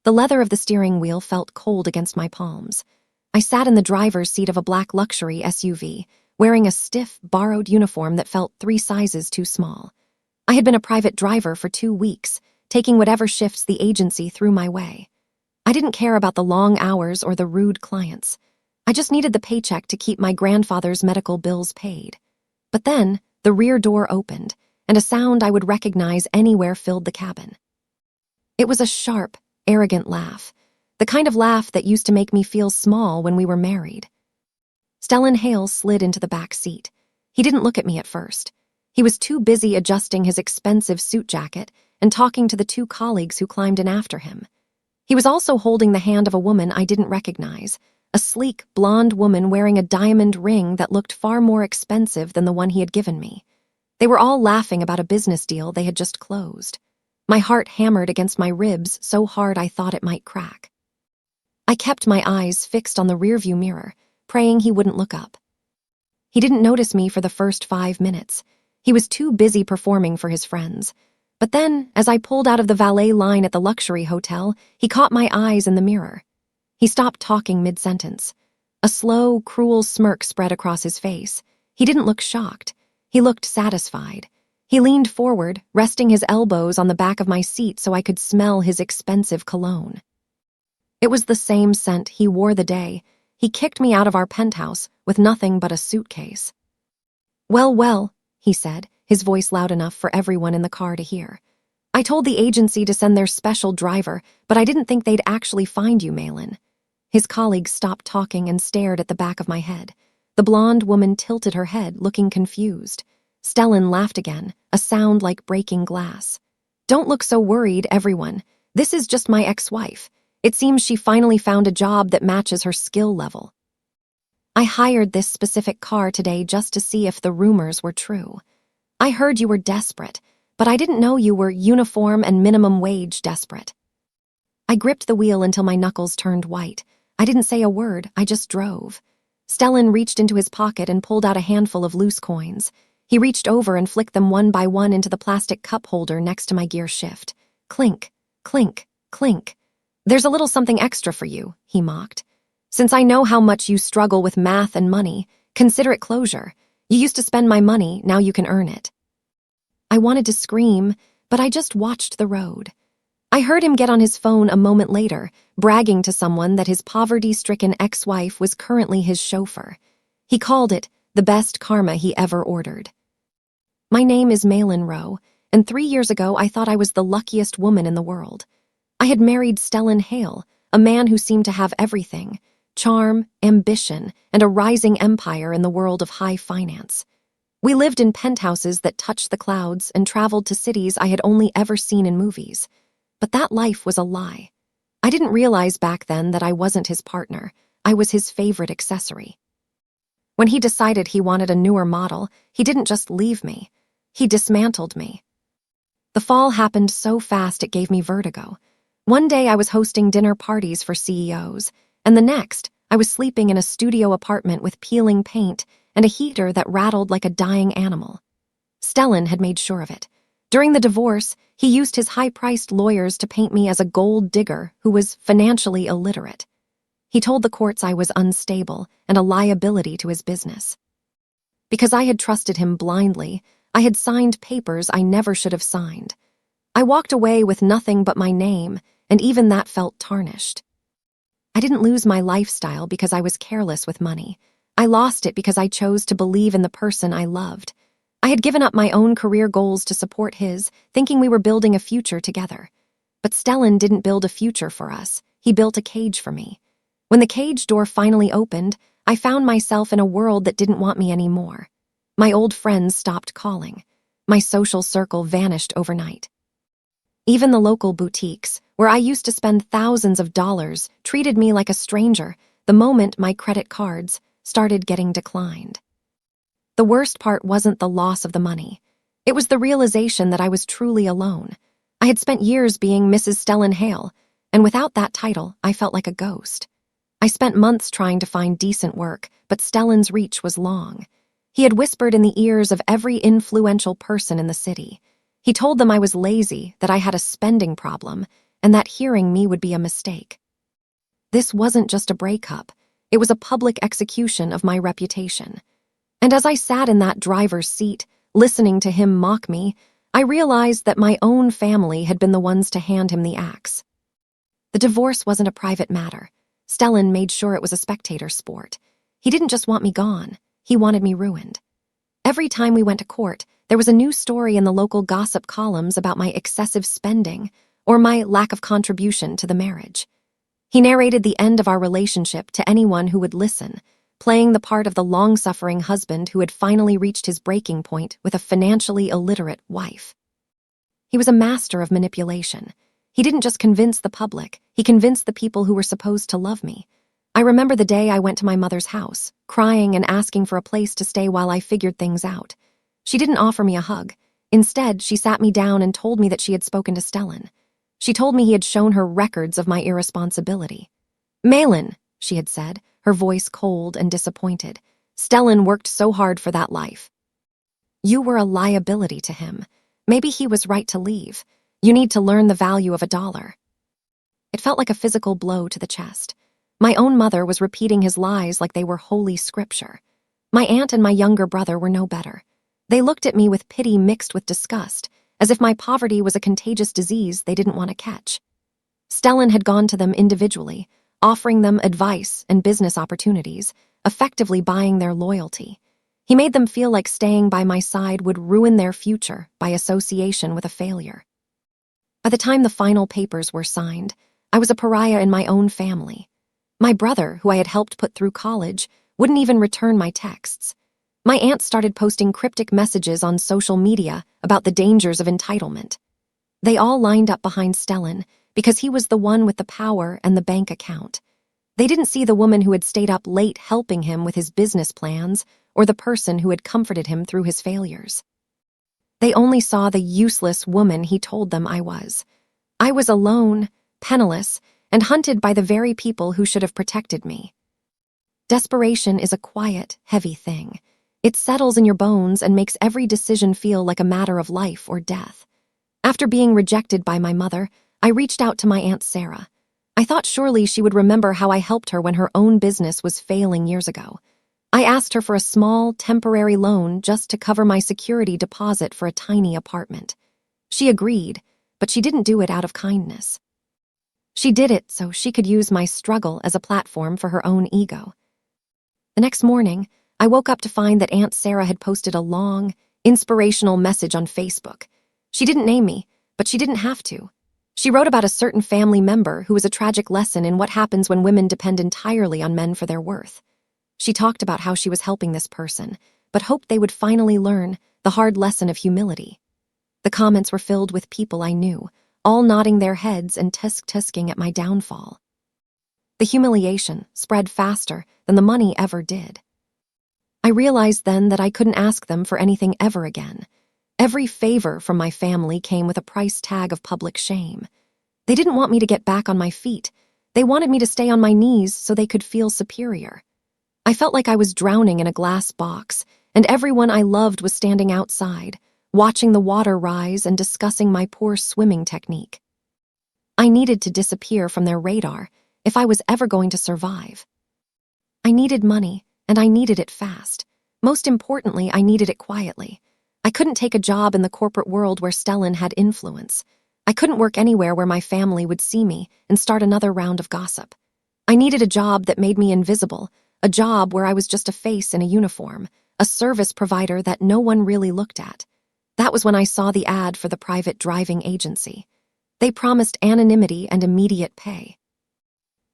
The leather of the steering wheel felt cold against my palms. I sat in the driver's seat of a black luxury SUV, wearing a stiff, borrowed uniform that felt 3 sizes too small. I had been a private driver for 2 weeks, taking whatever shifts the agency threw my way. I didn't care about the long hours or the rude clients. I just needed the paycheck to keep my grandfather's medical bills paid. But then, the rear door opened, and a sound I would recognize anywhere filled the cabin. It was a sharp, arrogant laugh, the kind of laugh that used to make me feel small when we were married. Stellan Hale slid into the back seat. He didn't look at me at first. He was too busy adjusting his expensive suit jacket and talking to the 2 colleagues who climbed in after him. He was also holding the hand of a woman I didn't recognize, a sleek, blonde woman wearing a diamond ring that looked far more expensive than the one he had given me. They were all laughing about a business deal they had just closed. My heart hammered against my ribs so hard I thought it might crack. I kept my eyes fixed on the rearview mirror, praying he wouldn't look up. He didn't notice me for the first 5 minutes. He was too busy performing for his friends. But then, as I pulled out of the valet line at the luxury hotel, he caught my eyes in the mirror. He stopped talking mid-sentence. A slow, cruel smirk spread across his face. He didn't look shocked. He looked satisfied. He leaned forward, resting his elbows on the back of my seat so I could smell his expensive cologne. It was the same scent he wore the day he kicked me out of our penthouse with nothing but a suitcase. Well, he said, his voice loud enough for everyone in the car to hear. I told the agency to send their special driver, but I didn't think they'd actually find you, Maelin. His colleagues stopped talking and stared at the back of my head. The blonde woman tilted her head, looking confused. Stellan laughed again, a sound like breaking glass. Don't look so worried, everyone. This is just my ex-wife. It seems she finally found a job that matches her skill level. I hired this specific car today just to see if the rumors were true. I heard you were desperate, but I didn't know you were uniform and minimum wage desperate. I gripped the wheel until my knuckles turned white. I didn't say a word, I just drove. Stellan reached into his pocket and pulled out a handful of loose coins. He reached over and flicked them one by one into the plastic cup holder next to my gear shift. Clink, clink, clink. There's a little something extra for you, he mocked. Since I know how much you struggle with math and money, consider it closure. You used to spend my money, now you can earn it. I wanted to scream, but I just watched the road. I heard him get on his phone a moment later, bragging to someone that his poverty-stricken ex-wife was currently his chauffeur. He called it the best karma he ever ordered. My name is Maelin Rowe, and 3 years ago I thought I was the luckiest woman in the world. I had married Stellan Hale, a man who seemed to have everything: charm, ambition, and a rising empire in the world of high finance. We lived in penthouses that touched the clouds and traveled to cities I had only ever seen in movies. But that life was a lie. I didn't realize back then that I wasn't his partner. I was his favorite accessory. When he decided he wanted a newer model, he didn't just leave me. He dismantled me. The fall happened so fast it gave me vertigo. One day I was hosting dinner parties for CEOs, and the next I was sleeping in a studio apartment with peeling paint and a heater that rattled like a dying animal. Stellan had made sure of it. During the divorce, he used his high-priced lawyers to paint me as a gold digger who was financially illiterate. He told the courts I was unstable and a liability to his business. Because I had trusted him blindly, I had signed papers I never should have signed. I walked away with nothing but my name, and even that felt tarnished. I didn't lose my lifestyle because I was careless with money. I lost it because I chose to believe in the person I loved. I had given up my own career goals to support his, thinking we were building a future together. But Stellan didn't build a future for us. He built a cage for me. When the cage door finally opened, I found myself in a world that didn't want me anymore. My old friends stopped calling. My social circle vanished overnight. Even the local boutiques, where I used to spend thousands of dollars, treated me like a stranger the moment my credit cards started getting declined. The worst part wasn't the loss of the money. It was the realization that I was truly alone. I had spent years being Mrs. Stellan Hale, and without that title, I felt like a ghost. I spent months trying to find decent work, but Stellan's reach was long. He had whispered in the ears of every influential person in the city. He told them I was lazy, that I had a spending problem, and that hearing me would be a mistake. This wasn't just a breakup. It was a public execution of my reputation. And as I sat in that driver's seat, listening to him mock me, I realized that my own family had been the ones to hand him the axe. The divorce wasn't a private matter. Stellan made sure it was a spectator sport. He didn't just want me gone, he wanted me ruined. Every time we went to court, there was a new story in the local gossip columns about my excessive spending or my lack of contribution to the marriage. He narrated the end of our relationship to anyone who would listen, playing the part of the long-suffering husband who had finally reached his breaking point with a financially illiterate wife. He was a master of manipulation. He didn't just convince the public, he convinced the people who were supposed to love me. I remember the day I went to my mother's house, crying and asking for a place to stay while I figured things out. She didn't offer me a hug. Instead, she sat me down and told me that she had spoken to Stellan. She told me he had shown her records of my irresponsibility. "Maelin," she had said, her voice cold and disappointed. "Stellan worked so hard for that life. You were a liability to him. Maybe he was right to leave. You need to learn the value of $1." It felt like a physical blow to the chest. My own mother was repeating his lies like they were holy scripture. My aunt and my younger brother were no better. They looked at me with pity mixed with disgust, as if my poverty was a contagious disease they didn't want to catch. Stellan had gone to them individually, offering them advice and business opportunities, effectively buying their loyalty. He made them feel like staying by my side would ruin their future by association with a failure. By the time the final papers were signed, I was a pariah in my own family. My brother, who I had helped put through college, wouldn't even return my texts. My aunt started posting cryptic messages on social media about the dangers of entitlement. They all lined up behind Stellan because he was the one with the power and the bank account. They didn't see the woman who had stayed up late helping him with his business plans or the person who had comforted him through his failures. They only saw the useless woman he told them I was. I was alone, penniless, and hunted by the very people who should have protected me. Desperation is a quiet, heavy thing. It settles in your bones and makes every decision feel like a matter of life or death. After being rejected by my mother, I reached out to my Aunt Sarah. I thought surely she would remember how I helped her when her own business was failing years ago. I asked her for a small, temporary loan just to cover my security deposit for a tiny apartment. She agreed, but she didn't do it out of kindness. She did it so she could use my struggle as a platform for her own ego. The next morning, I woke up to find that Aunt Sarah had posted a long, inspirational message on Facebook. She didn't name me, but she didn't have to. She wrote about a certain family member who was a tragic lesson in what happens when women depend entirely on men for their worth. She talked about how she was helping this person, but hoped they would finally learn the hard lesson of humility. The comments were filled with people I knew, all nodding their heads and tusking at my downfall. The humiliation spread faster than the money ever did. I realized then that I couldn't ask them for anything ever again. Every favor from my family came with a price tag of public shame. They didn't want me to get back on my feet. They wanted me to stay on my knees so they could feel superior. I felt like I was drowning in a glass box, and everyone I loved was standing outside, watching the water rise and discussing my poor swimming technique. I needed to disappear from their radar if I was ever going to survive. I needed money, and I needed it fast. Most importantly, I needed it quietly. I couldn't take a job in the corporate world where Stellan had influence. I couldn't work anywhere where my family would see me and start another round of gossip. I needed a job that made me invisible, a job where I was just a face in a uniform, a service provider that no one really looked at. That was when I saw the ad for the private driving agency. They promised anonymity and immediate pay.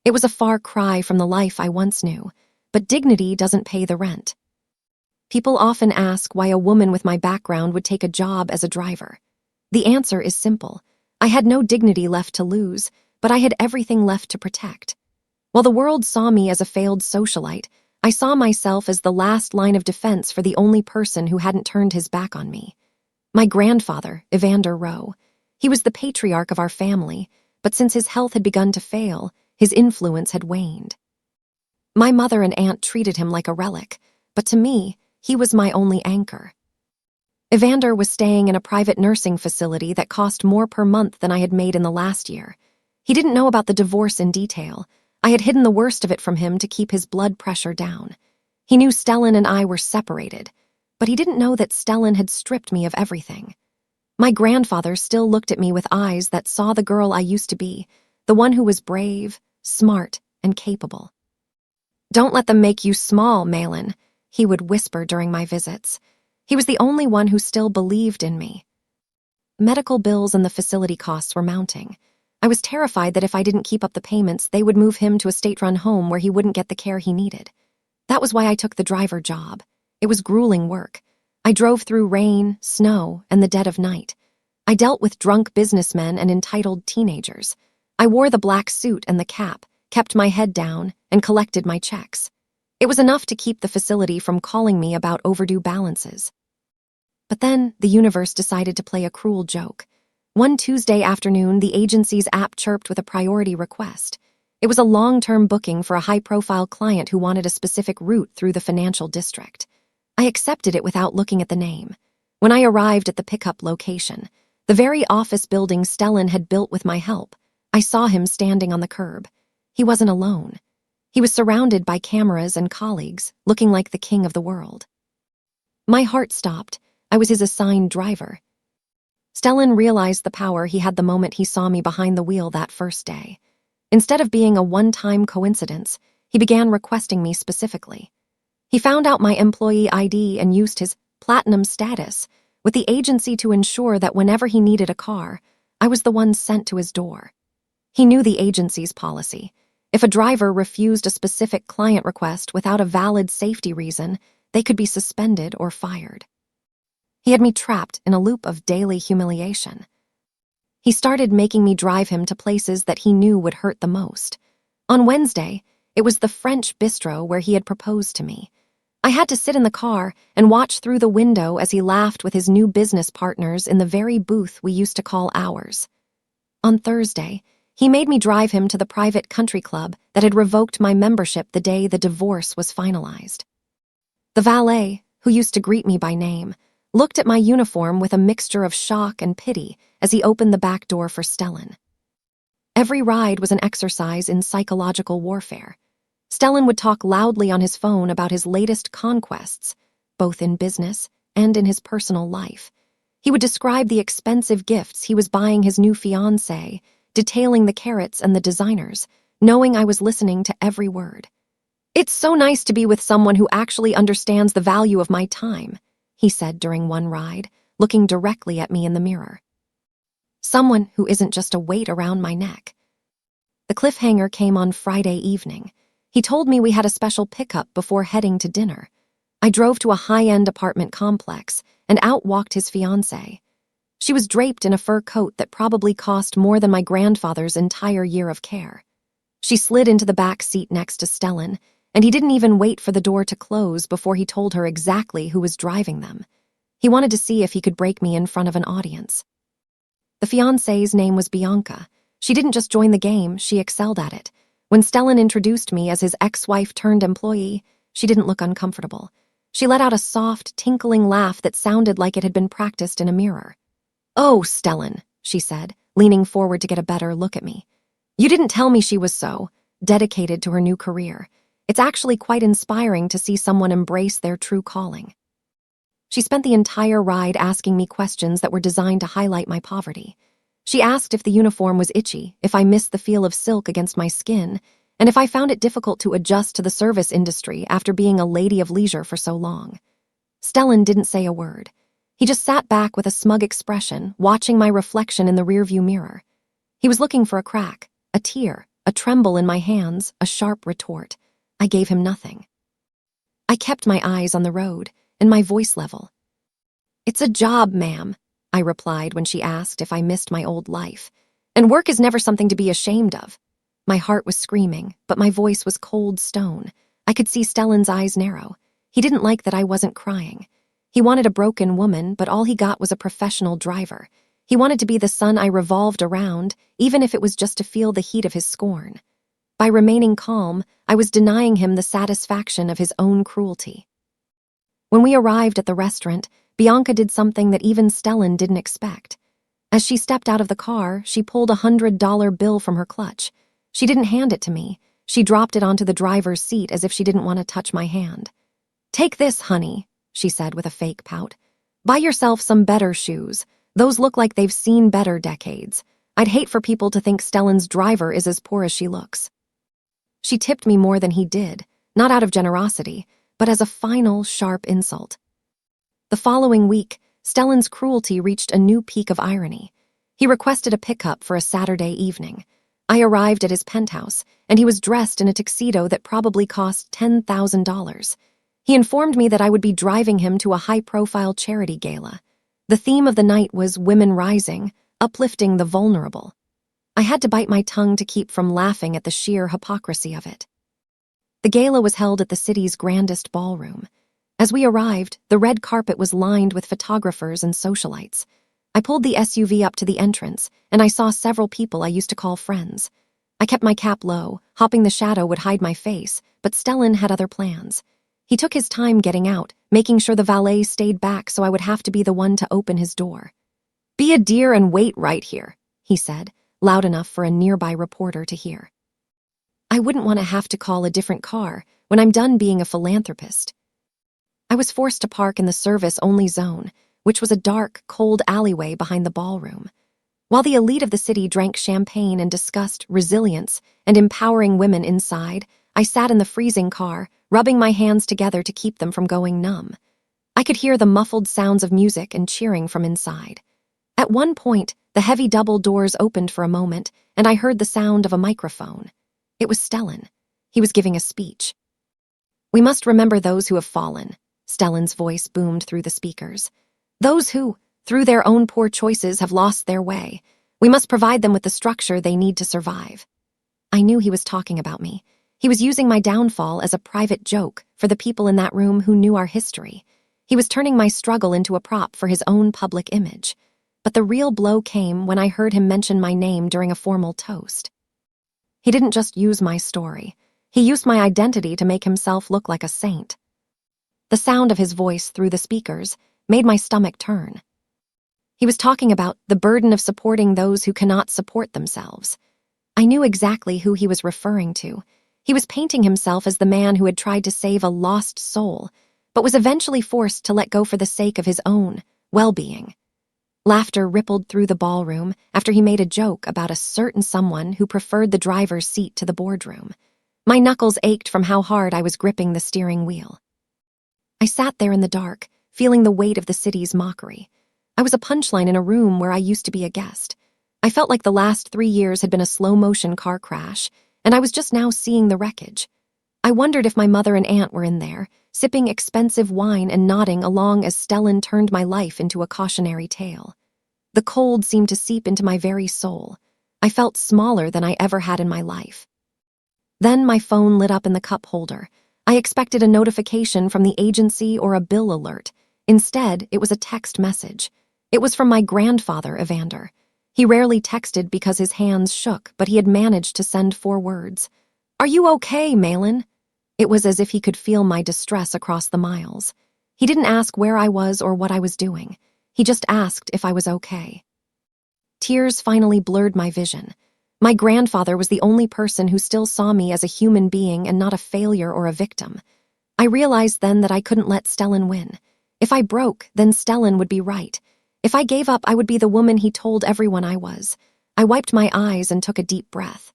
It was a far cry from the life I once knew, but dignity doesn't pay the rent. People often ask why a woman with my background would take a job as a driver. The answer is simple. I had no dignity left to lose, but I had everything left to protect. While the world saw me as a failed socialite, I saw myself as the last line of defense for the only person who hadn't turned his back on me. My grandfather, Maelin Rowe. He was the patriarch of our family, but since his health had begun to fail, his influence had waned. My mother and aunt treated him like a relic, but to me, he was my only anchor. Evander was staying in a private nursing facility that cost more per month than I had made in the last year. He didn't know about the divorce in detail. I had hidden the worst of it from him to keep his blood pressure down. He knew Stellan and I were separated, but he didn't know that Stellan had stripped me of everything. My grandfather still looked at me with eyes that saw the girl I used to be, the one who was brave, smart, and capable. "Don't let them make you small, Maelin," he would whisper during my visits. He was the only one who still believed in me. Medical bills and the facility costs were mounting. I was terrified that if I didn't keep up the payments, they would move him to a state-run home where he wouldn't get the care he needed. That was why I took the driver job. It was grueling work. I drove through rain, snow, and the dead of night. I dealt with drunk businessmen and entitled teenagers. I wore the black suit and the cap, kept my head down, and collected my checks. It was enough to keep the facility from calling me about overdue balances. But then the universe decided to play a cruel joke. One Tuesday afternoon, the agency's app chirped with a priority request. It was a long-term booking for a high-profile client who wanted a specific route through the financial district. I accepted it without looking at the name. When I arrived at the pickup location, the very office building Stellan had built with my help, I saw him standing on the curb. He wasn't alone. He was surrounded by cameras and colleagues, looking like the king of the world. My heart stopped. I was his assigned driver. Stellan realized the power he had the moment he saw me behind the wheel that first day. Instead of being a one-time coincidence, he began requesting me specifically. He found out my employee ID and used his platinum status with the agency to ensure that whenever he needed a car, I was the one sent to his door. He knew the agency's policy. If a driver refused a specific client request without a valid safety reason, they could be suspended or fired. He had me trapped in a loop of daily humiliation. He started making me drive him to places that he knew would hurt the most. On Wednesday, it was the French bistro where he had proposed to me. I had to sit in the car and watch through the window as he laughed with his new business partners in the very booth we used to call ours. On Thursday, he made me drive him to the private country club that had revoked my membership the day the divorce was finalized. The valet, who used to greet me by name, looked at my uniform with a mixture of shock and pity as he opened the back door for Stellan. Every ride was an exercise in psychological warfare. Stellan would talk loudly on his phone about his latest conquests, both in business and in his personal life. He would describe the expensive gifts he was buying his new fiancée, detailing the carrots and the designers, knowing I was listening to every word. "It's so nice to be with someone who actually understands the value of my time," he said during one ride, looking directly at me in the mirror. "Someone who isn't just a weight around my neck." The cliffhanger came on Friday evening. He told me we had a special pickup before heading to dinner. I drove to a high-end apartment complex and out-walked his fiancée. She was draped in a fur coat that probably cost more than my grandfather's entire year of care. She slid into the back seat next to Stellan, and he didn't even wait for the door to close before he told her exactly who was driving them. He wanted to see if he could break me in front of an audience. The fiancée's name was Bianca. She didn't just join the game, she excelled at it. When Stellan introduced me as his ex-wife-turned-employee, she didn't look uncomfortable. She let out a soft, tinkling laugh that sounded like it had been practiced in a mirror. "Oh, Stellan," she said, leaning forward to get a better look at me. "You didn't tell me she was so dedicated to her new career. It's actually quite inspiring to see someone embrace their true calling." She spent the entire ride asking me questions that were designed to highlight my poverty. She asked if the uniform was itchy, if I missed the feel of silk against my skin, and if I found it difficult to adjust to the service industry after being a lady of leisure for so long. Stellan didn't say a word. He just sat back with a smug expression, watching my reflection in the rearview mirror. He was looking for a crack, a tear, a tremble in my hands, a sharp retort. I gave him nothing. I kept my eyes on the road, and my voice level. "It's a job, ma'am," I replied when she asked if I missed my old life. "And work is never something to be ashamed of." My heart was screaming, but my voice was cold stone. I could see Stellan's eyes narrow. He didn't like that I wasn't crying. He wanted a broken woman, but all he got was a professional driver. He wanted to be the son I revolved around, even if it was just to feel the heat of his scorn. By remaining calm, I was denying him the satisfaction of his own cruelty. When we arrived at the restaurant, Bianca did something that even Stellan didn't expect. As she stepped out of the car, she pulled $100 bill from her clutch. She didn't hand it to me. She dropped it onto the driver's seat as if she didn't want to touch my hand. "Take this, honey," she said with a fake pout. "Buy yourself some better shoes. Those look like they've seen better decades. I'd hate for people to think Stellan's driver is as poor as she looks." She tipped me more than he did, not out of generosity, but as a final, sharp insult. The following week, Stellan's cruelty reached a new peak of irony. He requested a pickup for a Saturday evening. I arrived at his penthouse, and he was dressed in a tuxedo that probably cost $10,000. He informed me that I would be driving him to a high-profile charity gala. The theme of the night was women rising, uplifting the vulnerable. I had to bite my tongue to keep from laughing at the sheer hypocrisy of it. The gala was held at the city's grandest ballroom. As we arrived, the red carpet was lined with photographers and socialites. I pulled the SUV up to the entrance, and I saw several people I used to call friends. I kept my cap low, hoping the shadow would hide my face, but Stellan had other plans. He took his time getting out, making sure the valet stayed back so I would have to be the one to open his door. "Be a dear and wait right here," he said, loud enough for a nearby reporter to hear. I wouldn't want to have to call a different car when I'm done being a philanthropist. I was forced to park in the service-only zone, which was a dark, cold alleyway behind the ballroom. While the elite of the city drank champagne and discussed resilience and empowering women inside, I sat in the freezing car, rubbing my hands together to keep them from going numb. I could hear the muffled sounds of music and cheering from inside. At one point, the heavy double doors opened for a moment, and I heard the sound of a microphone. It was Stellan. He was giving a speech. "We must remember those who have fallen," Stellan's voice boomed through the speakers. "Those who, through their own poor choices, have lost their way. We must provide them with the structure they need to survive." I knew he was talking about me. He was using my downfall as a private joke for the people in that room who knew our history. He was turning my struggle into a prop for his own public image. But the real blow came when I heard him mention my name during a formal toast. He didn't just use my story. He used my identity to make himself look like a saint. The sound of his voice through the speakers made my stomach turn. He was talking about the burden of supporting those who cannot support themselves. I knew exactly who he was referring to. He was painting himself as the man who had tried to save a lost soul, but was eventually forced to let go for the sake of his own well-being. Laughter rippled through the ballroom after he made a joke about a certain someone who preferred the driver's seat to the boardroom. My knuckles ached from how hard I was gripping the steering wheel. I sat there in the dark, feeling the weight of the city's mockery. I was a punchline in a room where I used to be a guest. I felt like the last 3 years had been a slow-motion car crash, and I was just now seeing the wreckage. I wondered if my mother and aunt were in there, sipping expensive wine and nodding along as Stellan turned my life into a cautionary tale. The cold seemed to seep into my very soul. I felt smaller than I ever had in my life. Then my phone lit up in the cup holder. I expected a notification from the agency or a bill alert. Instead, it was a text message. It was from my grandfather, Evander. He rarely texted because his hands shook, but he had managed to send 4 words. "Are you okay, Maelin?" It was as if he could feel my distress across the miles. He didn't ask where I was or what I was doing. He just asked if I was okay. Tears finally blurred my vision. My grandfather was the only person who still saw me as a human being and not a failure or a victim. I realized then that I couldn't let Stellan win. If I broke, then Stellan would be right. If I gave up, I would be the woman he told everyone I was. I wiped my eyes and took a deep breath.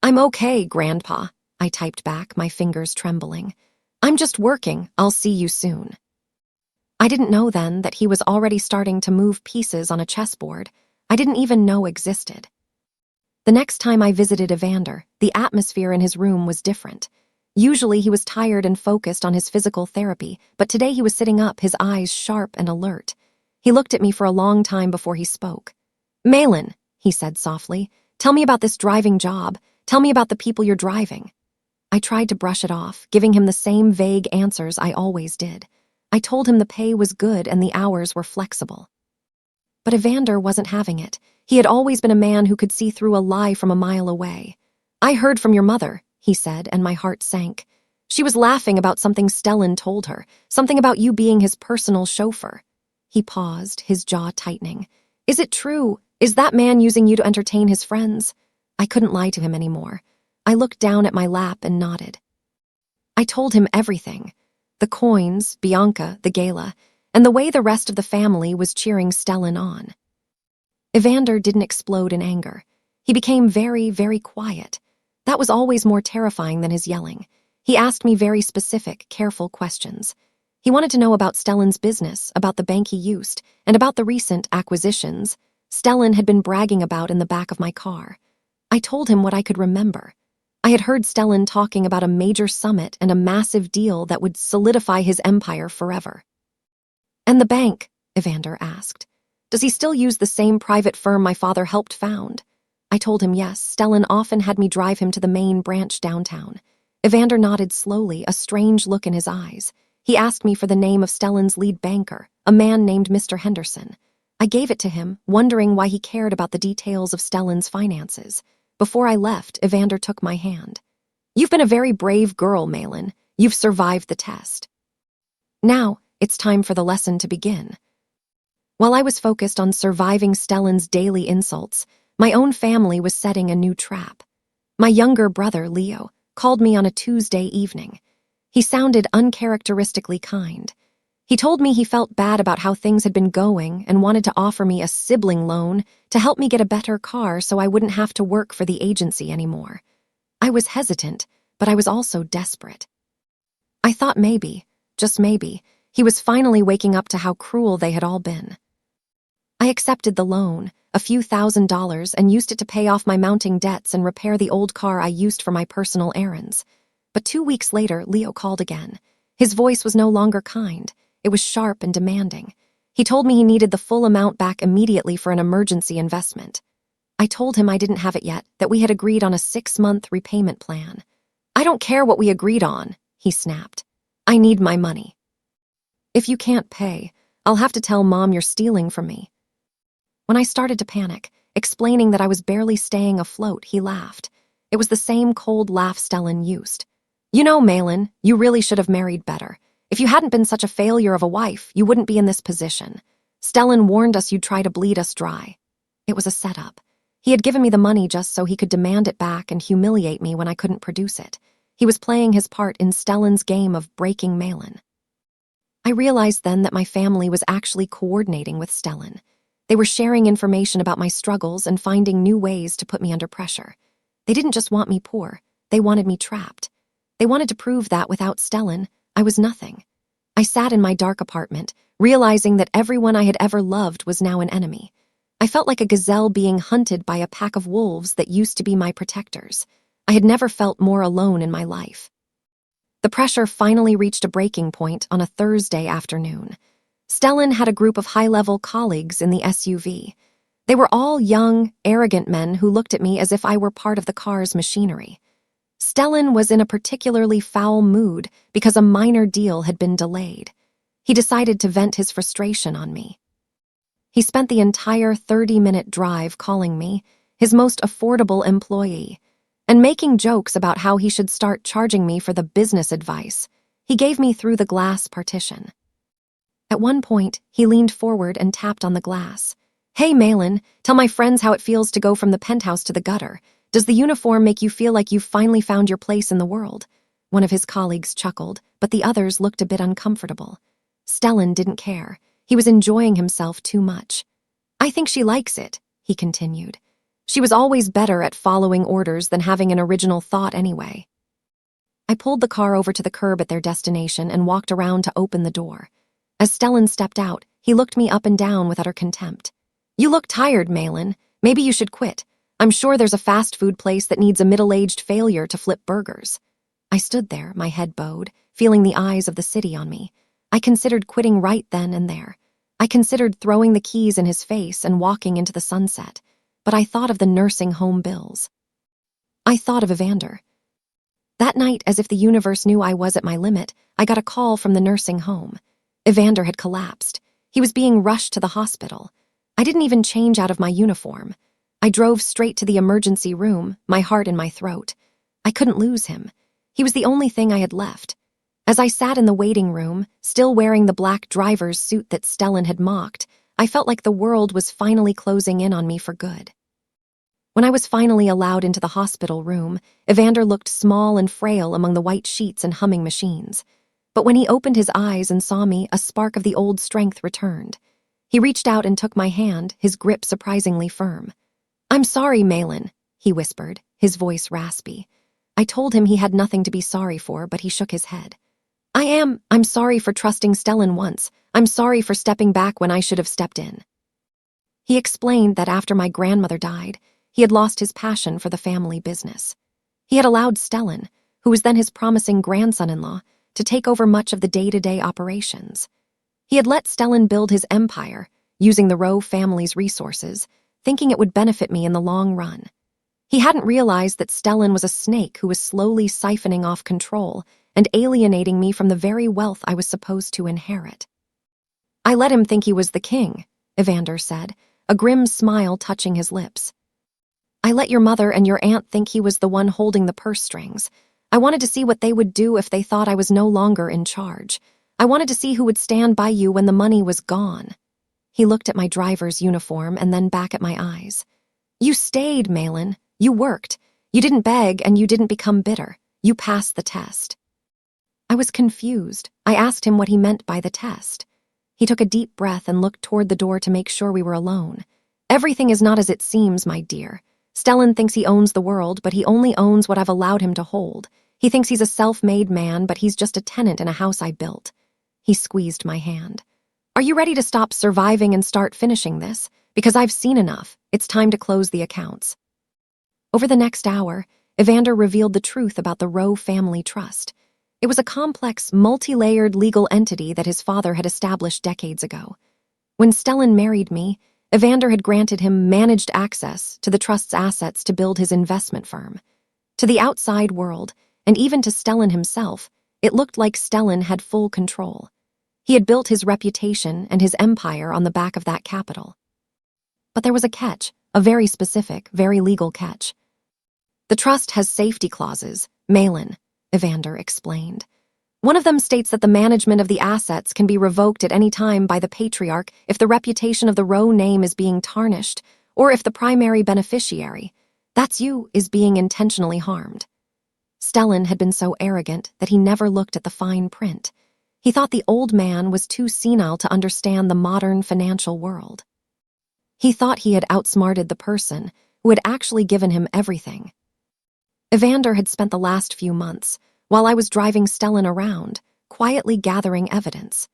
"I'm okay, Grandpa," I typed back, my fingers trembling. "I'm just working. I'll see you soon." I didn't know then that he was already starting to move pieces on a chessboard I didn't even know existed. The next time I visited Evander, the atmosphere in his room was different. Usually he was tired and focused on his physical therapy, but today he was sitting up, his eyes sharp and alert. He looked at me for a long time before he spoke. "Maelin," he said softly, "tell me about this driving job. Tell me about the people you're driving." I tried to brush it off, giving him the same vague answers I always did. I told him the pay was good and the hours were flexible. But Evander wasn't having it. He had always been a man who could see through a lie from a mile away. "I heard from your mother," he said, and my heart sank. "She was laughing about something Stellan told her, something about you being his personal chauffeur." He paused, his jaw tightening. "Is it true? Is that man using you to entertain his friends? I couldn't lie to him anymore. I looked down at my lap and nodded. I told him everything. The coins, Bianca, the gala, and the way the rest of the family was cheering Stellan on. Evander didn't explode in anger. He became very, very quiet. That was always more terrifying than his yelling. He asked me very specific, careful questions. He wanted to know about Stellan's business, about the bank he used, and about the recent acquisitions Stellan had been bragging about in the back of my car. I told him what I could remember. I had heard Stellan talking about a major summit and a massive deal that would solidify his empire forever. And the bank? Evander asked. Does he still use the same private firm my father helped found? I told him yes. Stellan often had me drive him to the main branch downtown. Evander nodded slowly, a strange look in his eyes. He asked me for the name of Stellan's lead banker, a man named Mr. Henderson. I gave it to him, wondering why he cared about the details of Stellan's finances. Before I left, Evander took my hand. You've been a very brave girl, Maelin. You've survived the test. Now, it's time for the lesson to begin. While I was focused on surviving Stellan's daily insults, my own family was setting a new trap. My younger brother, Leo, called me on a Tuesday evening. He sounded uncharacteristically kind. He told me he felt bad about how things had been going and wanted to offer me a sibling loan to help me get a better car so I wouldn't have to work for the agency anymore. I was hesitant, but I was also desperate. I thought maybe, just maybe, he was finally waking up to how cruel they had all been. I accepted the loan, a few $1,000s, and used it to pay off my mounting debts and repair the old car I used for my personal errands. But 2 weeks later, Leo called again. His voice was no longer kind. It was sharp and demanding. He told me he needed the full amount back immediately for an emergency investment. I told him I didn't have it yet, that we had agreed on a 6-month repayment plan. I don't care what we agreed on, he snapped. I need my money. If you can't pay, I'll have to tell Mom you're stealing from me. When I started to panic, explaining that I was barely staying afloat, he laughed. It was the same cold laugh Stellan used. You know, Maelin, you really should have married better. If you hadn't been such a failure of a wife, you wouldn't be in this position. Stellan warned us you'd try to bleed us dry. It was a setup. He had given me the money just so he could demand it back and humiliate me when I couldn't produce it. He was playing his part in Stellan's game of breaking Maelin. I realized then that my family was actually coordinating with Stellan. They were sharing information about my struggles and finding new ways to put me under pressure. They didn't just want me poor, they wanted me trapped. They wanted to prove that without Stellan, I was nothing. I sat in my dark apartment, realizing that everyone I had ever loved was now an enemy. I felt like a gazelle being hunted by a pack of wolves that used to be my protectors. I had never felt more alone in my life. The pressure finally reached a breaking point on a Thursday afternoon. Stellan had a group of high-level colleagues in the SUV. They were all young, arrogant men who looked at me as if I were part of the car's machinery. Stellan was in a particularly foul mood because a minor deal had been delayed. He decided to vent his frustration on me. He spent the entire 30-minute drive calling me his most affordable employee and making jokes about how he should start charging me for the business advice he gave me through the glass partition. At one point, he leaned forward and tapped on the glass. Hey, Maelin, tell my friends how it feels to go from the penthouse to the gutter. Does the uniform make you feel like you've finally found your place in the world? One of his colleagues chuckled, but the others looked a bit uncomfortable. Stellan didn't care. He was enjoying himself too much. I think she likes it, he continued. She was always better at following orders than having an original thought anyway. I pulled the car over to the curb at their destination and walked around to open the door. As Stellan stepped out, he looked me up and down with utter contempt. You look tired, Maelin. Maybe you should quit. I'm sure there's a fast food place that needs a middle-aged failure to flip burgers. I stood there, my head bowed, feeling the eyes of the city on me. I considered quitting right then and there. I considered throwing the keys in his face and walking into the sunset. But I thought of the nursing home bills. I thought of Evander. That night, as if the universe knew I was at my limit, I got a call from the nursing home. Evander had collapsed. He was being rushed to the hospital. I didn't even change out of my uniform. I drove straight to the emergency room, my heart in my throat. I couldn't lose him. He was the only thing I had left. As I sat in the waiting room, still wearing the black driver's suit that Stellan had mocked, I felt like the world was finally closing in on me for good. When I was finally allowed into the hospital room, Evander looked small and frail among the white sheets and humming machines. But when he opened his eyes and saw me, a spark of the old strength returned. He reached out and took my hand, his grip surprisingly firm. "I'm sorry, Maelin," he whispered, his voice raspy. I told him he had nothing to be sorry for, but he shook his head. I'm sorry for trusting Stellan once. I'm sorry for stepping back when I should have stepped in." He explained that after my grandmother died, he had lost his passion for the family business. He had allowed Stellan, who was then his promising grandson-in-law, to take over much of the day-to-day operations. He had let Stellan build his empire, using the Rowe family's resources, thinking it would benefit me in the long run. He hadn't realized that Stellan was a snake who was slowly siphoning off control and alienating me from the very wealth I was supposed to inherit. "I let him think he was the king," Evander said, a grim smile touching his lips. "I let your mother and your aunt think he was the one holding the purse strings. I wanted to see what they would do if they thought I was no longer in charge. I wanted to see who would stand by you when the money was gone." He looked at my driver's uniform and then back at my eyes. "You stayed, Maelin. You worked. You didn't beg and you didn't become bitter. You passed the test." I was confused. I asked him what he meant by the test. He took a deep breath and looked toward the door to make sure we were alone. "Everything is not as it seems, my dear. Stellan thinks he owns the world, but he only owns what I've allowed him to hold. He thinks he's a self-made man, but he's just a tenant in a house I built." He squeezed my hand. "Are you ready to stop surviving and start finishing this? Because I've seen enough. It's time to close the accounts." Over the next hour, Evander revealed the truth about the Rowe family trust. It was a complex, multi-layered legal entity that his father had established decades ago. When Stellan married me, Evander had granted him managed access to the trust's assets to build his investment firm. To the outside world, and even to Stellan himself, it looked like Stellan had full control. He had built his reputation and his empire on the back of that capital. But there was a catch, a very specific, very legal catch. "The trust has safety clauses, Maelin," Evander explained. "One of them states that the management of the assets can be revoked at any time by the patriarch if the reputation of the Rowe name is being tarnished, or if the primary beneficiary, that's you, is being intentionally harmed." Stellan had been so arrogant that he never looked at the fine print. He thought the old man was too senile to understand the modern financial world. He thought he had outsmarted the person who had actually given him everything. Evander had spent the last few months, while I was driving Stellan around, quietly gathering evidence.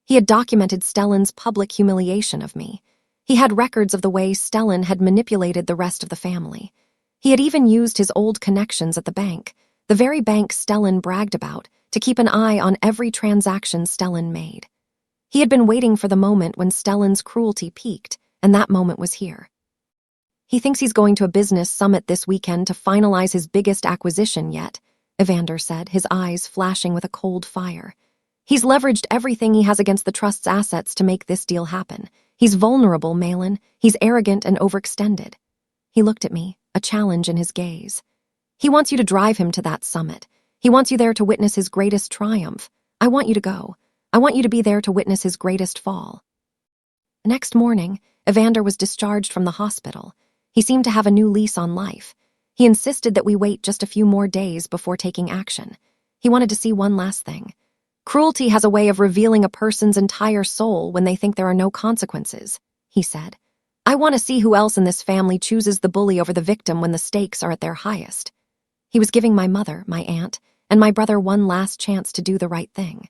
He had documented Stellan's public humiliation of me. He had records of the way Stellan had manipulated the rest of the family. He had even used his old connections at the bank, the very bank Stellan bragged about, to keep an eye on every transaction Stellan made. He had been waiting for the moment when Stellan's cruelty peaked, and that moment was here. "He thinks he's going to a business summit this weekend to finalize his biggest acquisition yet," Evander said, his eyes flashing with a cold fire. "He's leveraged everything he has against the trust's assets to make this deal happen. He's vulnerable, Maelin. He's arrogant and overextended." He looked at me, a challenge in his gaze. "He wants you to drive him to that summit. He wants you there to witness his greatest triumph. I want you to go. I want you to be there to witness his greatest fall." The next morning, Evander was discharged from the hospital. He seemed to have a new lease on life. He insisted that we wait just a few more days before taking action. He wanted to see one last thing. "Cruelty has a way of revealing a person's entire soul when they think there are no consequences," he said. "I want to see who else in this family chooses the bully over the victim when the stakes are at their highest." He was giving my mother, my aunt, and my brother one last chance to do the right thing.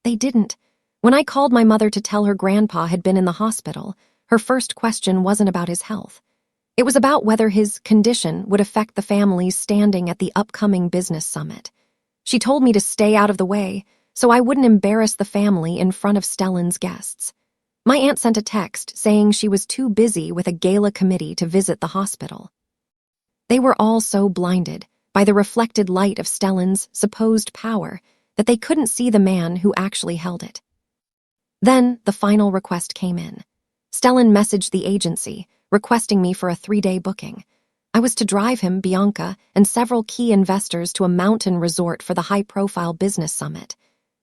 They didn't. When I called my mother to tell her grandpa had been in the hospital, her first question wasn't about his health. It was about whether his condition would affect the family's standing at the upcoming business summit. She told me to stay out of the way, so I wouldn't embarrass the family in front of Stellan's guests. My aunt sent a text saying she was too busy with a gala committee to visit the hospital. They were all so blinded by the reflected light of Stellan's supposed power that they couldn't see the man who actually held it. Then the final request came in. Stellan messaged the agency, requesting me for a 3-day booking. I was to drive him, Bianca, and several key investors to a mountain resort for the high-profile business summit.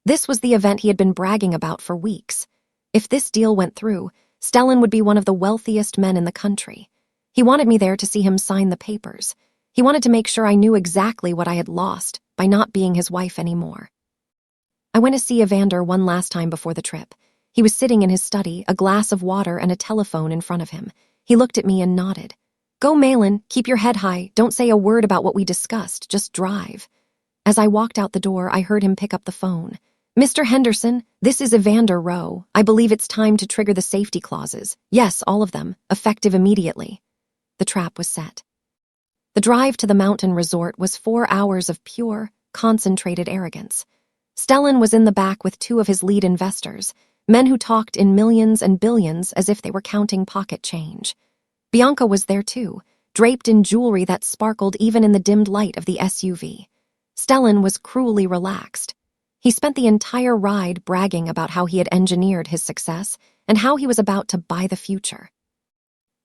This was the event he had been bragging about for weeks. If this deal went through, Stellan would be one of the wealthiest men in the country. He wanted me there to see him sign the papers. He wanted to make sure I knew exactly what I had lost by not being his wife anymore. I went to see Evander one last time before the trip. He was sitting in his study, a glass of water and a telephone in front of him. He looked at me and nodded. "Go, Maelin, keep your head high. Don't say a word about what we discussed. Just drive." As I walked out the door, I heard him pick up the phone. "Mr. Henderson, this is Evander Rowe. I believe it's time to trigger the safety clauses. Yes, all of them, effective immediately." The trap was set. The drive to the mountain resort was 4 hours of pure, concentrated arrogance. Stellan was in the back with 2 of his lead investors, men who talked in millions and billions as if they were counting pocket change. Bianca was there too, draped in jewelry that sparkled even in the dimmed light of the SUV. Stellan was cruelly relaxed. He spent the entire ride bragging about how he had engineered his success and how he was about to buy the future.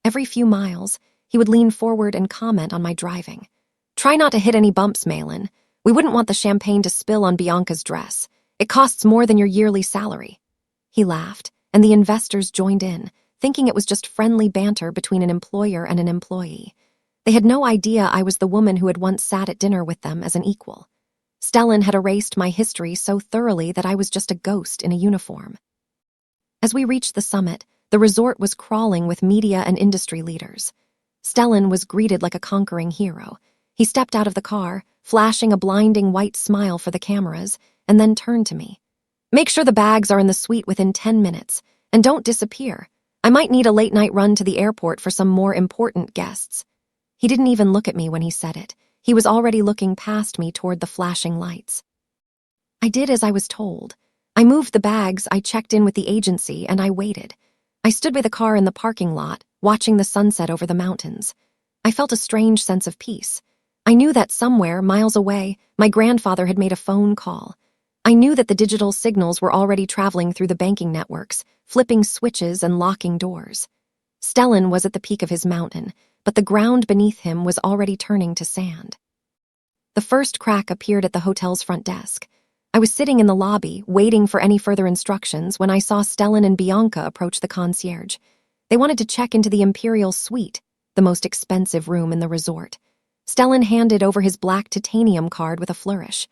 Every few miles, he would lean forward and comment on my driving. "Try not to hit any bumps, Maelin. We wouldn't want the champagne to spill on Bianca's dress. It costs more than your yearly salary." He laughed, and the investors joined in, thinking it was just friendly banter between an employer and an employee. They had no idea I was the woman who had once sat at dinner with them as an equal. Stellan had erased my history so thoroughly that I was just a ghost in a uniform. As we reached the summit, the resort was crawling with media and industry leaders. Stellan was greeted like a conquering hero. He stepped out of the car, flashing a blinding white smile for the cameras, and then turned to me. "Make sure the bags are in the suite within 10 minutes, and don't disappear. I might need a late-night run to the airport for some more important guests." He didn't even look at me when he said it. He was already looking past me toward the flashing lights. I did as I was told. I moved the bags, I checked in with the agency, and I waited. I stood by the car in the parking lot, watching the sunset over the mountains. I felt a strange sense of peace. I knew that somewhere, miles away, my grandfather had made a phone call. I knew that the digital signals were already traveling through the banking networks, flipping switches and locking doors. Stellan was at the peak of his mountain, but the ground beneath him was already turning to sand. The first crack appeared at the hotel's front desk. I was sitting in the lobby, waiting for any further instructions, when I saw Stellan and Bianca approach the concierge. They wanted to check into the Imperial Suite, the most expensive room in the resort. Stellan handed over his black titanium card with a flourish.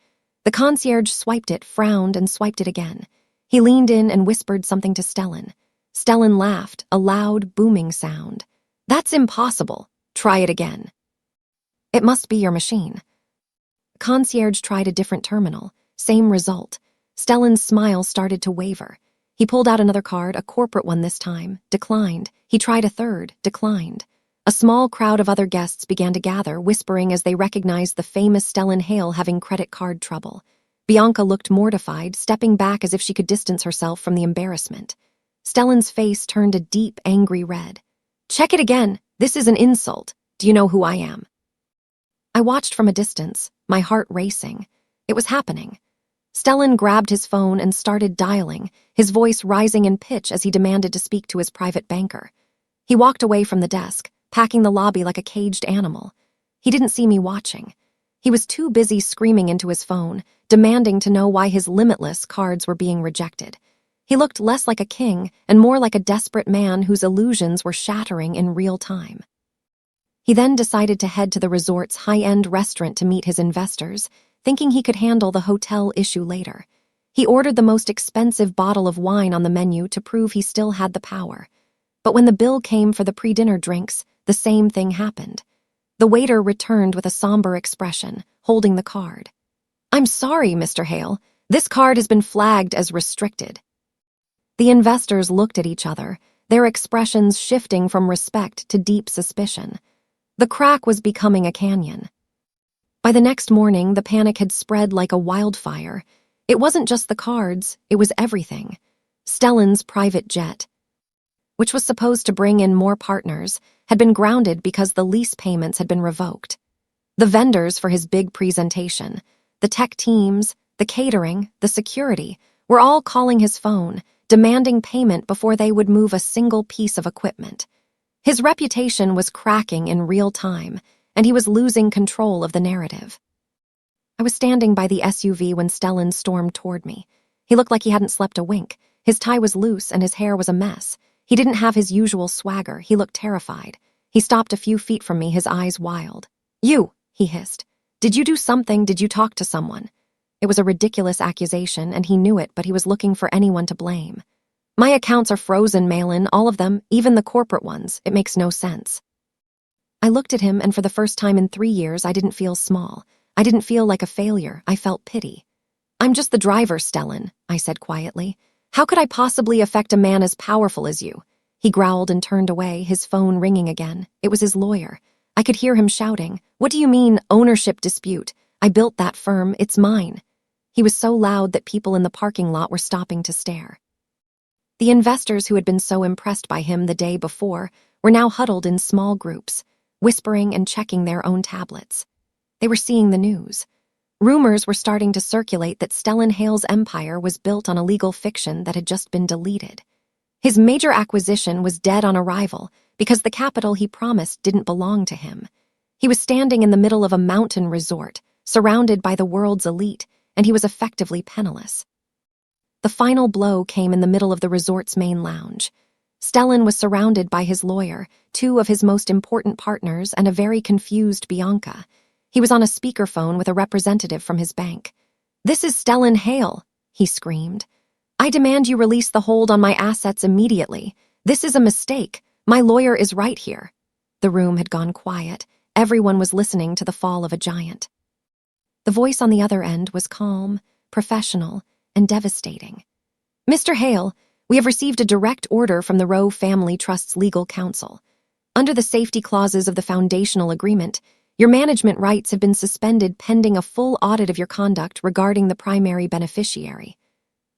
The concierge swiped it, frowned, and swiped it again. He leaned in and whispered something to Stellan. Stellan laughed, a loud, booming sound. "That's impossible. Try it again." "It must be your machine." The concierge tried a different terminal. Same result. Stellan's smile started to waver. He pulled out another card, a corporate one this time, declined. He tried a third, declined. A small crowd of other guests began to gather, whispering as they recognized the famous Stellan Hale having credit card trouble. Bianca looked mortified, stepping back as if she could distance herself from the embarrassment. Stellan's face turned a deep, angry red. "Check it again. This is an insult. Do you know who I am?" I watched from a distance, my heart racing. It was happening. Stellan grabbed his phone and started dialing, his voice rising in pitch as he demanded to speak to his private banker. He walked away from the desk, packing the lobby like a caged animal. He didn't see me watching. He was too busy screaming into his phone, demanding to know why his limitless cards were being rejected. He looked less like a king and more like a desperate man whose illusions were shattering in real time. He then decided to head to the resort's high-end restaurant to meet his investors, thinking he could handle the hotel issue later. He ordered the most expensive bottle of wine on the menu to prove he still had the power. But when the bill came for the pre-dinner drinks, the same thing happened. The waiter returned with a somber expression, holding the card. "I'm sorry, Mr. Hale. This card has been flagged as restricted." The investors looked at each other, their expressions shifting from respect to deep suspicion. The crack was becoming a canyon. By the next morning, the panic had spread like a wildfire. It wasn't just the cards, it was everything. Stellan's private jet, which was supposed to bring in more partners, had been grounded because the lease payments had been revoked. The vendors for his big presentation, the tech teams, the catering, the security, were all calling his phone, demanding payment before they would move a single piece of equipment. His reputation was cracking in real time, and he was losing control of the narrative. I was standing by the SUV when Stellan stormed toward me. He looked like he hadn't slept a wink. His tie was loose and his hair was a mess. He didn't have his usual swagger. He looked terrified. He stopped a few feet from me, his eyes wild. "You," he hissed. "Did you do something? Did you talk to someone?" It was a ridiculous accusation, and he knew it, but he was looking for anyone to blame. "My accounts are frozen, Maelin, all of them, even the corporate ones. It makes no sense." I looked at him, and for the first time in 3 years, I didn't feel small. I didn't feel like a failure. I felt pity. "I'm just the driver, Stellan," I said quietly. "How could I possibly affect a man as powerful as you?" He growled and turned away, his phone ringing again. It was his lawyer. I could hear him shouting, "What do you mean, ownership dispute? I built that firm. It's mine." He was so loud that people in the parking lot were stopping to stare. The investors who had been so impressed by him the day before were now huddled in small groups, whispering and checking their own tablets. They were seeing the news. Rumors were starting to circulate that Stellan Hale's empire was built on a legal fiction that had just been deleted. His major acquisition was dead on arrival because the capital he promised didn't belong to him. He was standing in the middle of a mountain resort, surrounded by the world's elite, and he was effectively penniless. The final blow came in the middle of the resort's main lounge. Stellan was surrounded by his lawyer, 2 of his most important partners, and a very confused Bianca. He was on a speakerphone with a representative from his bank. "This is Stellan Hale," he screamed. "I demand you release the hold on my assets immediately. This is a mistake. My lawyer is right here." The room had gone quiet. Everyone was listening to the fall of a giant. The voice on the other end was calm, professional, and devastating. "Mr. Hale, we have received a direct order from the Rowe Family Trust's legal counsel. Under the safety clauses of the foundational agreement, your management rights have been suspended pending a full audit of your conduct regarding the primary beneficiary.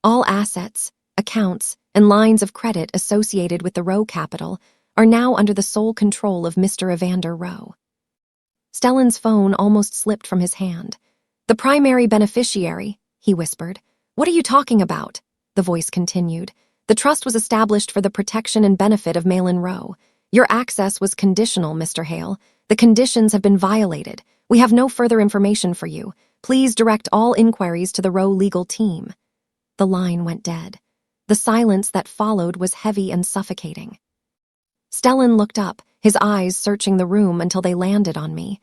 All assets, accounts, and lines of credit associated with the Rowe capital are now under the sole control of Mr. Evander Rowe." Stellan's phone almost slipped from his hand. "The primary beneficiary," he whispered. "What are you talking about?" The voice continued. "The trust was established for the protection and benefit of Maelin Rowe. Your access was conditional, Mr. Hale. The conditions have been violated. We have no further information for you. Please direct all inquiries to the Rowe legal team." The line went dead. The silence that followed was heavy and suffocating. Stellan looked up, his eyes searching the room until they landed on me.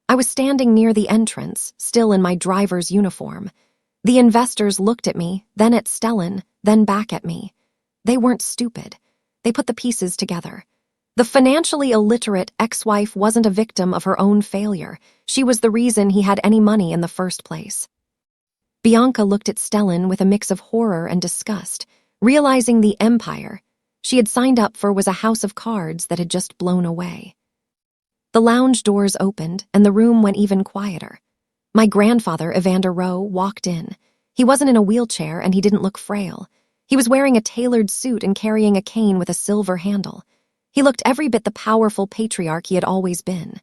I was standing near the entrance, still in my driver's uniform. The investors looked at me, then at Stellan, then back at me. They weren't stupid. They put the pieces together. The financially illiterate ex-wife wasn't a victim of her own failure. She was the reason he had any money in the first place. Bianca looked at Stellan with a mix of horror and disgust, realizing the empire she had signed up for was a house of cards that had just blown away. The lounge doors opened, and the room went even quieter. My grandfather, Evander Rowe, walked in. He wasn't in a wheelchair, and he didn't look frail. He was wearing a tailored suit and carrying a cane with a silver handle. He looked every bit the powerful patriarch he had always been.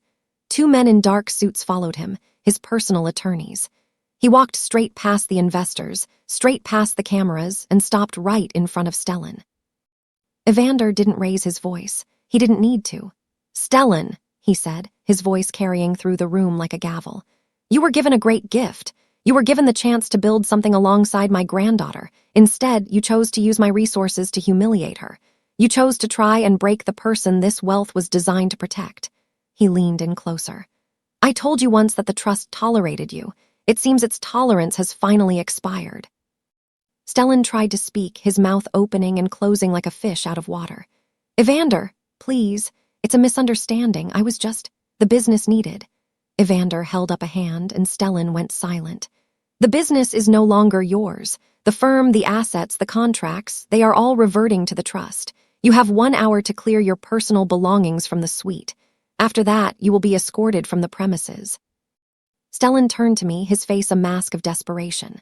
2 men in dark suits followed him, his personal attorneys. He walked straight past the investors, straight past the cameras, and stopped right in front of Stellan. Evander didn't raise his voice. He didn't need to. "Stellan," he said, his voice carrying through the room like a gavel. "You were given a great gift. You were given the chance to build something alongside my granddaughter. Instead, you chose to use my resources to humiliate her. You chose to try and break the person this wealth was designed to protect." He leaned in closer. "I told you once that the trust tolerated you. It seems its tolerance has finally expired." Stellan tried to speak, his mouth opening and closing like a fish out of water. "Evander, please. It's a misunderstanding. I was just the business needed." Evander held up a hand, and Stellan went silent. "The business is no longer yours. The firm, the assets, the contracts, they are all reverting to the trust. You have 1 hour to clear your personal belongings from the suite. After that, you will be escorted from the premises." Stellan turned to me, his face a mask of desperation.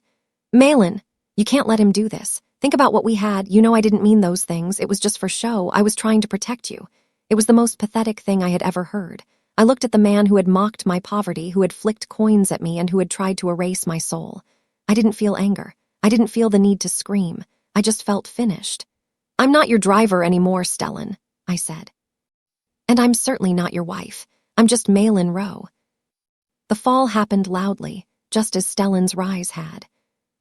"Maelin, you can't let him do this. Think about what we had. You know I didn't mean those things. It was just for show. I was trying to protect you." It was the most pathetic thing I had ever heard. I looked at the man who had mocked my poverty, who had flicked coins at me, and who had tried to erase my soul. I didn't feel anger. I didn't feel the need to scream. I just felt finished. "I'm not your driver anymore, Stellan," I said. "And I'm certainly not your wife. I'm just Maelin Rowe." The fall happened loudly, just as Stellan's rise had.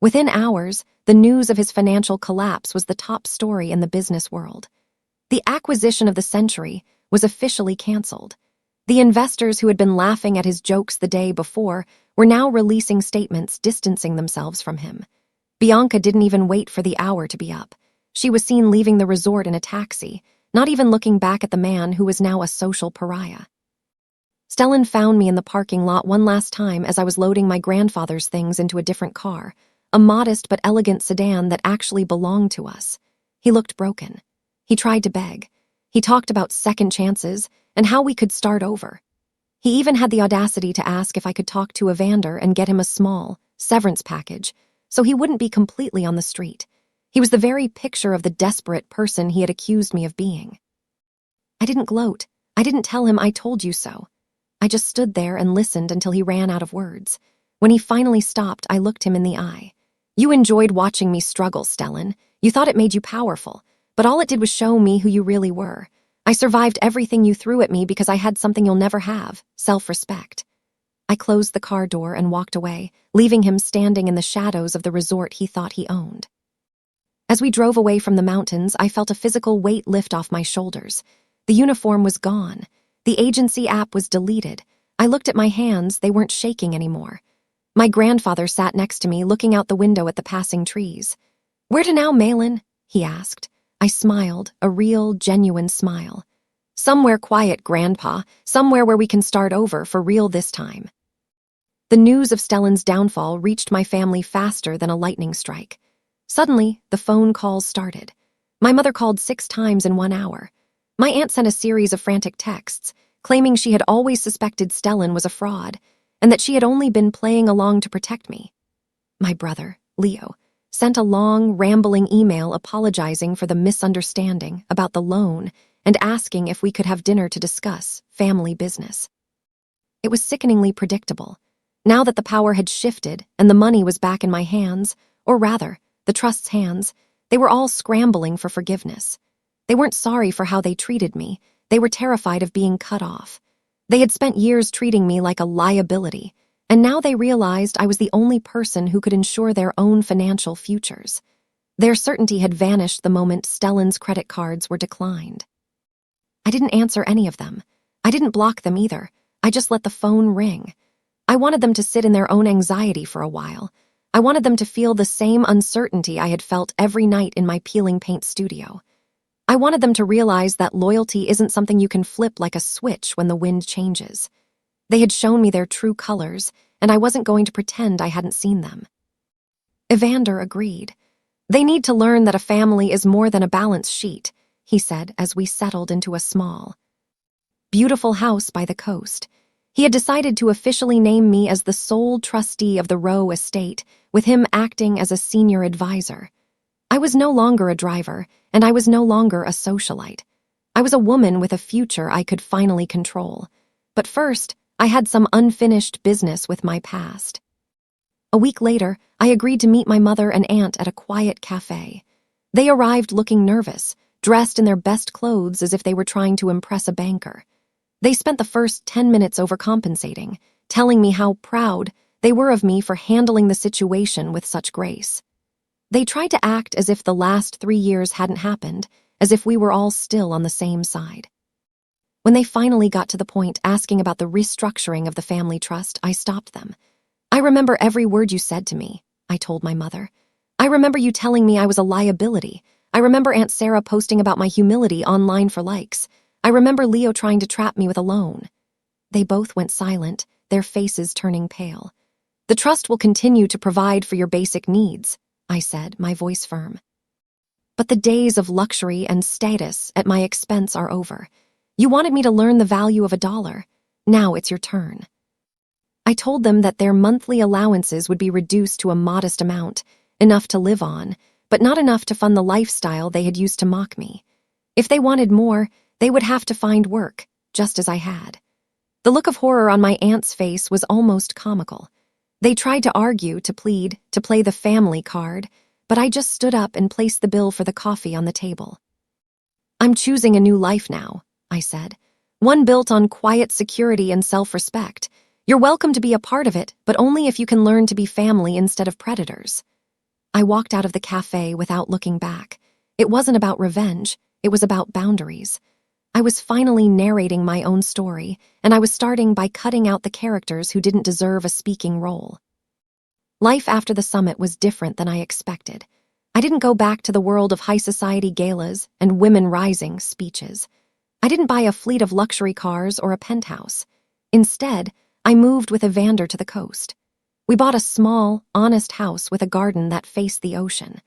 Within hours, the news of his financial collapse was the top story in the business world. The acquisition of the century was officially canceled. The investors who had been laughing at his jokes the day before were now releasing statements distancing themselves from him. Bianca didn't even wait for the hour to be up. She was seen leaving the resort in a taxi, not even looking back at the man who was now a social pariah. Stellan found me in the parking lot one last time as I was loading my grandfather's things into a different car, a modest but elegant sedan that actually belonged to us. He looked broken. He tried to beg. He talked about second chances and how we could start over. He even had the audacity to ask if I could talk to Evander and get him a small severance package so he wouldn't be completely on the street. He was the very picture of the desperate person he had accused me of being. I didn't gloat. I didn't tell him I told you so. I just stood there and listened until he ran out of words. When he finally stopped, I looked him in the eye. You enjoyed watching me struggle, Stellan. You thought it made you powerful, but all it did was show me who you really were. I survived everything you threw at me because I had something you'll never have, self-respect. I closed the car door and walked away, leaving him standing in the shadows of the resort he thought he owned. As we drove away from the mountains, I felt a physical weight lift off my shoulders. The uniform was gone. The agency app was deleted. I looked at my hands, they weren't shaking anymore. My grandfather sat next to me, looking out the window at the passing trees. "Where to now, Maelin?" he asked. I smiled, a real, genuine smile. "Somewhere quiet, Grandpa, somewhere where we can start over, for real this time." The news of Stellan's downfall reached my family faster than a lightning strike. Suddenly, the phone calls started. My mother called 6 times in 1 hour. My aunt sent a series of frantic texts, claiming she had always suspected Stellan was a fraud, and that she had only been playing along to protect me. My brother, Leo, sent a long, rambling email apologizing for the misunderstanding about the loan and asking if we could have dinner to discuss family business. It was sickeningly predictable. Now that the power had shifted and the money was back in my hands, or rather, the trust's hands, they were all scrambling for forgiveness. They weren't sorry for how they treated me. They were terrified of being cut off. They had spent years treating me like a liability, and now they realized I was the only person who could ensure their own financial futures. Their certainty had vanished the moment Stellan's credit cards were declined. I didn't answer any of them. I didn't block them either. I just let the phone ring. I wanted them to sit in their own anxiety for a while. I wanted them to feel the same uncertainty I had felt every night in my peeling paint studio. I wanted them to realize that loyalty isn't something you can flip like a switch when the wind changes. They had shown me their true colors, and I wasn't going to pretend I hadn't seen them. Evander agreed. "They need to learn that a family is more than a balance sheet," he said as we settled into a small, beautiful house by the coast. He had decided to officially name me as the sole trustee of the Rowe estate, with him acting as a senior advisor. I was no longer a driver, and I was no longer a socialite. I was a woman with a future I could finally control. But first, I had some unfinished business with my past. A week later, I agreed to meet my mother and aunt at a quiet cafe. They arrived looking nervous, dressed in their best clothes as if they were trying to impress a banker. They spent the first 10 minutes overcompensating, telling me how proud they were of me for handling the situation with such grace. They tried to act as if the last 3 years hadn't happened, as if we were all still on the same side. When they finally got to the point asking about the restructuring of the family trust, I stopped them. "I remember every word you said to me," I told my mother. "I remember you telling me I was a liability. I remember Aunt Sarah posting about my humility online for likes. I remember Leo trying to trap me with a loan." They both went silent, their faces turning pale. "The trust will continue to provide for your basic needs," I said, my voice firm. "But the days of luxury and status at my expense are over. You wanted me to learn the value of $1. Now it's your turn." I told them that their monthly allowances would be reduced to a modest amount, enough to live on, but not enough to fund the lifestyle they had used to mock me. If they wanted more, they would have to find work, just as I had. The look of horror on my aunt's face was almost comical. They tried to argue, to plead, to play the family card, but I just stood up and placed the bill for the coffee on the table. "I'm choosing a new life now," I said. "One built on quiet security and self-respect. You're welcome to be a part of it, but only if you can learn to be family instead of predators." I walked out of the cafe without looking back. It wasn't about revenge, it was about boundaries. I was finally narrating my own story, and I was starting by cutting out the characters who didn't deserve a speaking role. Life after the summit was different than I expected. I didn't go back to the world of high society galas and women rising speeches. I didn't buy a fleet of luxury cars or a penthouse. Instead, I moved with Evander to the coast. We bought a small, honest house with a garden that faced the ocean.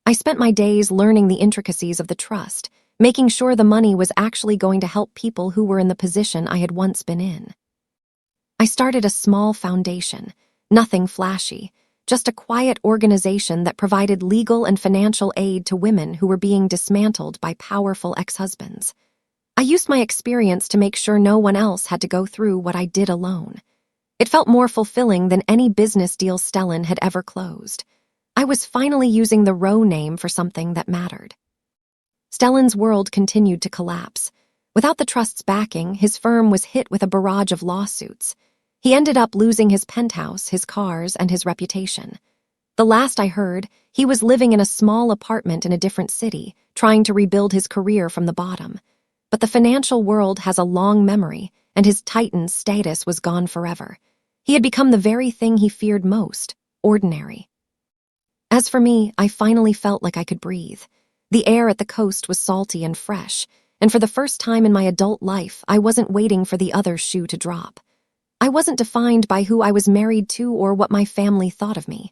I spent my days learning the intricacies of the trust, making sure the money was actually going to help people who were in the position I had once been in. I started a small foundation, nothing flashy, just a quiet organization that provided legal and financial aid to women who were being dismantled by powerful ex-husbands. I used my experience to make sure no one else had to go through what I did alone. It felt more fulfilling than any business deal Stellan had ever closed. I was finally using the Rowe name for something that mattered. Stellan's world continued to collapse. Without the trust's backing, his firm was hit with a barrage of lawsuits. He ended up losing his penthouse, his cars, and his reputation. The last I heard, he was living in a small apartment in a different city, trying to rebuild his career from the bottom. But the financial world has a long memory, and his titan's status was gone forever. He had become the very thing he feared most, ordinary. As for me, I finally felt like I could breathe. The air at the coast was salty and fresh, and for the first time in my adult life, I wasn't waiting for the other shoe to drop. I wasn't defined by who I was married to or what my family thought of me.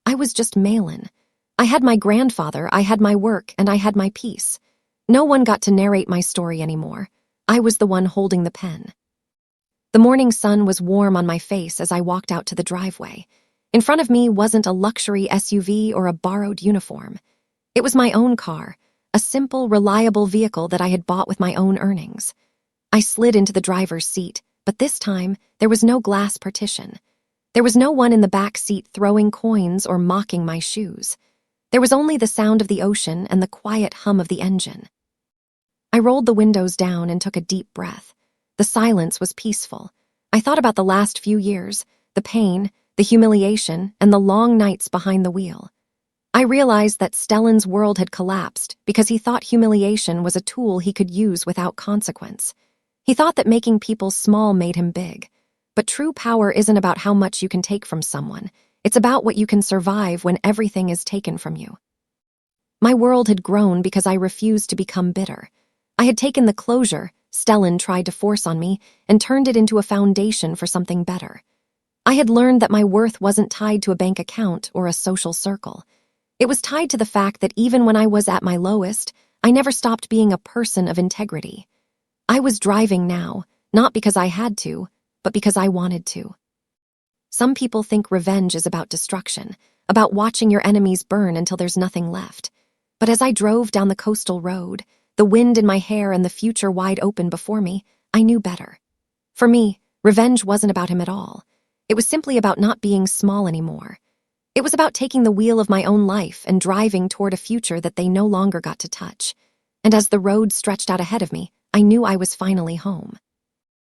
I was just Maelin. I had my grandfather, I had my work, and I had my peace. No one got to narrate my story anymore. I was the one holding the pen. The morning sun was warm on my face as I walked out to the driveway. In front of me wasn't a luxury SUV or a borrowed uniform. It was my own car, a simple, reliable vehicle that I had bought with my own earnings. I slid into the driver's seat, but this time, there was no glass partition. There was no one in the back seat throwing coins or mocking my shoes. There was only the sound of the ocean and the quiet hum of the engine. I rolled the windows down and took a deep breath. The silence was peaceful. I thought about the last few years, the pain, the humiliation, and the long nights behind the wheel. I realized that Stellan's world had collapsed because he thought humiliation was a tool he could use without consequence. He thought that making people small made him big. But true power isn't about how much you can take from someone. It's about what you can survive when everything is taken from you. My world had grown because I refused to become bitter. I had taken the closure Stellan tried to force on me and turned it into a foundation for something better. I had learned that my worth wasn't tied to a bank account or a social circle. It was tied to the fact that even when I was at my lowest, I never stopped being a person of integrity. I was driving now, not because I had to, but because I wanted to. Some people think revenge is about destruction, about watching your enemies burn until there's nothing left. But as I drove down the coastal road, the wind in my hair and the future wide open before me, I knew better. For me, revenge wasn't about him at all. It was simply about not being small anymore. It was about taking the wheel of my own life and driving toward a future that they no longer got to touch. And as the road stretched out ahead of me, I knew I was finally home.